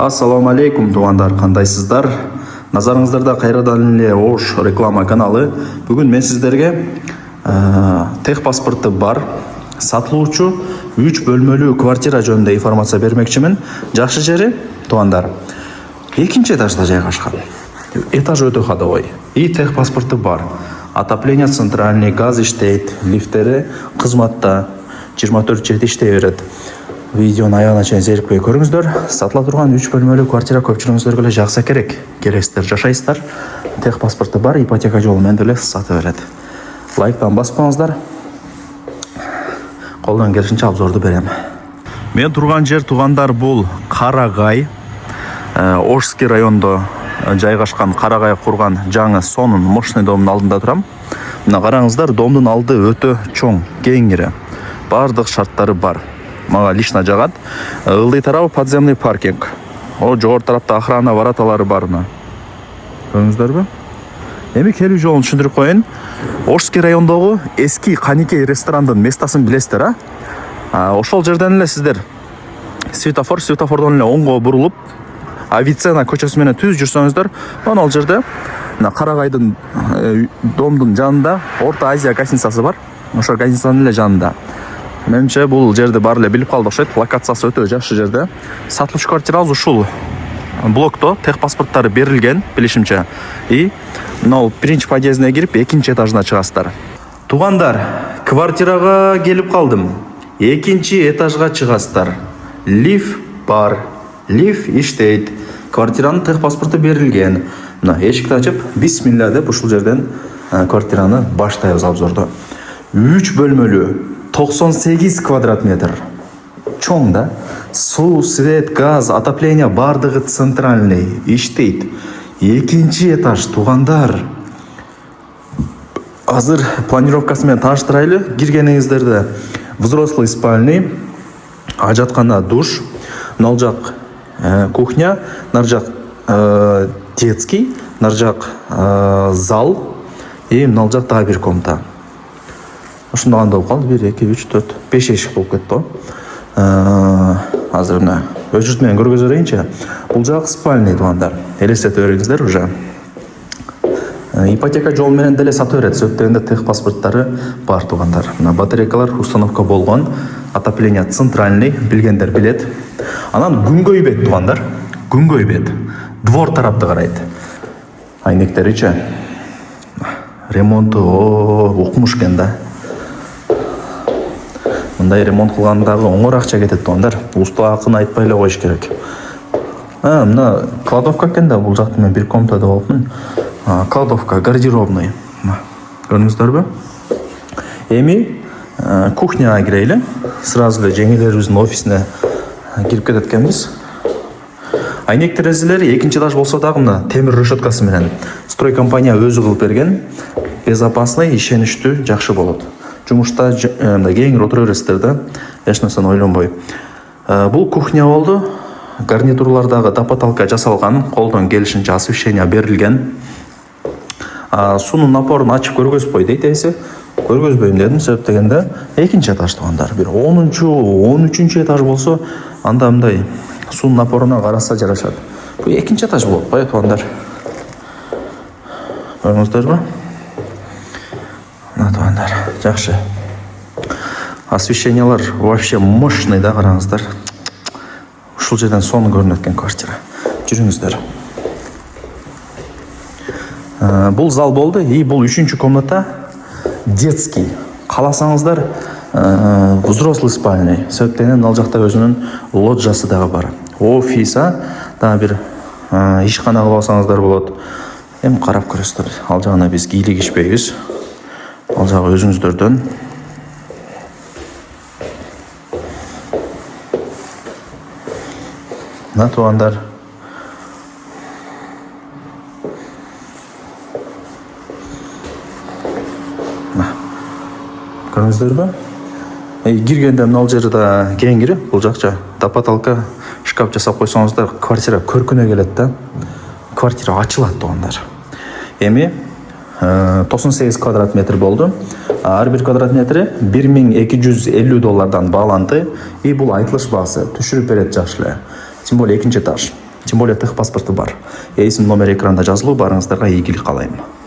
Ассаламу алейкум, туугандар, кандайсыздар? Назарыңыздарда кайрадан эле Ош реклама каналы. Бүгүн мен сиздерге техпаспорты бар сатылуучу 3 бөлмөлүү квартира жөнүндө информация бермекчимин. Жакшы жери, туугандар, 2-нчи этажда жайгашкан. Этаж өтө ходовой. И техпаспорты бар. Отопление центральный, газ иштейт, лифттери кызматта 24/7 иштей берет. Видеону аягына чейин зерикпей көрүңүздөр. Сатыла турган 3 бөлмөлүү квартира көпчүлүгүңүздөргө эле жакса керек. Келесиздер, жашайсыздар. Техпаспорты бар, ипотека жолу менен деле сатып берет. Лайктан баспаңыздар. Колдон келишинче обзорду берем. Мен турган жер, туугандар, бул Карагай, Ошский райондо жайгашкан Карагай курган жаңы сонун мощный домдун алдында турам. Мына караңыздар, домдун алды өтө чоң, кеңири. Бардык шарттары бар. Мага лично жагат. Ылдый тарабы подземный паркинг. Жогору тарапта охрана вороталары бар. Көрүңүздөрбү? Эми келүү жолун түшүндүрүп коеюн. Ошский райондогу эски Каникей ресторандын местасын билесиздер, Ошол жерден эле сиздер светофордон эле оңго бурулуп, Авиценна көчөсү менен түз жүрсөңүздөр, ал жерде Карагайдын домдун жанында Орто Азия гостиницасы бар. Ошол гостиницанын эле жанында. Менимче бул жерди бар эле билип калды окшойт. Локациясы өтө жакшы жерде. Сатылуучу квартирабыз ушул блокто, техпаспорттары берилген, билишимче. И мына биринчи подъездине кирип, 2-нчи этажына чыгасыздар. Туугандар, квартирага келип калдым. 2-нчи этажга чыгасыздар. Лифт бар. Лифт иштейт. Квартиранын техпаспорту берилген. Мына эшикти ачып, бисмилля деп ушул жерден квартираны баштайбыз обзорду. 3 бөлмөлүү, 98 квадрат метр. Чоң да. Суу, свет, газ, отопление бардыгы центральный иштейт. 2-нчи этаж, туугандар. Азыр планировкасы менен тааныштырайлы. Киргениңиздерде взрослый спальный, ажаткана, душ, мына жак кухня, нар жак детский, нар жак зал, и мына жак дагы бир комната. Ушунда кандай болуп калды? 1, 2, 3, 4, 5 эшик болуп кетти го. Азыр мына өчүрт менен көргөзө берейинчи. Бул жак спальный, туугандар. Элестете бериңиздер уже. Ипотека жол менен деле сатып берет. Сөттөгөндө техпаспорттары бар, туугандар. Мына батарейкалар установка болгон. Отопление центральный, билгендер билет. Анан күнгөй бет, туугандар. Күнгөй бет. Двор тарапты карайт. Айнектеричи. Ремонту укмуш экен да. Мындай ремонт кылгандагы оңор акча кетет, туугандар. Уста акын айтпай эле коюш керек. Мына кладовка экен да, бул жакта мен бир комнатада болупмун. Кладовка, гардеробный. Көрүңүздөрбү? Эми кухняга кирели. Сразу эле жеңелерибиздин офисине кирип кетет экенбиз. Айнек терезелери 2-нчи этаж болсо дагы мына темир решеткасы менен строй компания өзү кылып берген. Безопасный, ишеничтүү, жакшы болот. Жумушта кеңири отура бересиздер да, эч нерсени ойлонбой. Бул кухня болду. Гарнитурлардагы тапа-талка жасалган, колдон келишинче освещение берилген. Суунун напорун ачып көргөзбөй дейт эси. Көргөзбөйм дедим, себеп дегенде 2-нчи этаж, туугандар. Бир 10-чу, 13-чү этаж болсо, анда мындай суунун напоруна караса жарашат. Бул 2-нчи этаж болуп коет, туугандар. Көрүңүздөрбү? Туугандар, жакшы. Освещениялар вообще мощный да, караңыздар. Ушул жерден сонун көрүнөт экен квартира. Жүрүңүздөр. Бул зал болду, и бул 3-чү комната детский. Каласаңыздар, взрослый спальный. Себептен ал жакта өзүнүн лоджиясы дагы бар. Офис, дагы бир ишкана кылып алсаңыздар болот. Эми карап көрөсүздөр. Ал жагына биз кийлигишпейбиз. Ал жагы өзүңүздөрдөн. Мына туугандар. Көрүңүздөрбү? Киргенде мына жери да кеңири, бул жакча тапа-талка шкаф жасап койсоңуздар, квартира көркүнө келет да. Квартира ачылат, туугандар. Эми 98 квадрат метр болду. Ар бир квадрат метри $1250 бааланды. И бул айтылыш баасы түшүрүп берет жакшы эле. Тем более 2-нчи этаж. тем более техпаспорты бар. Есім номер экранда жазылу, барыңыздарға игілік қалаймын.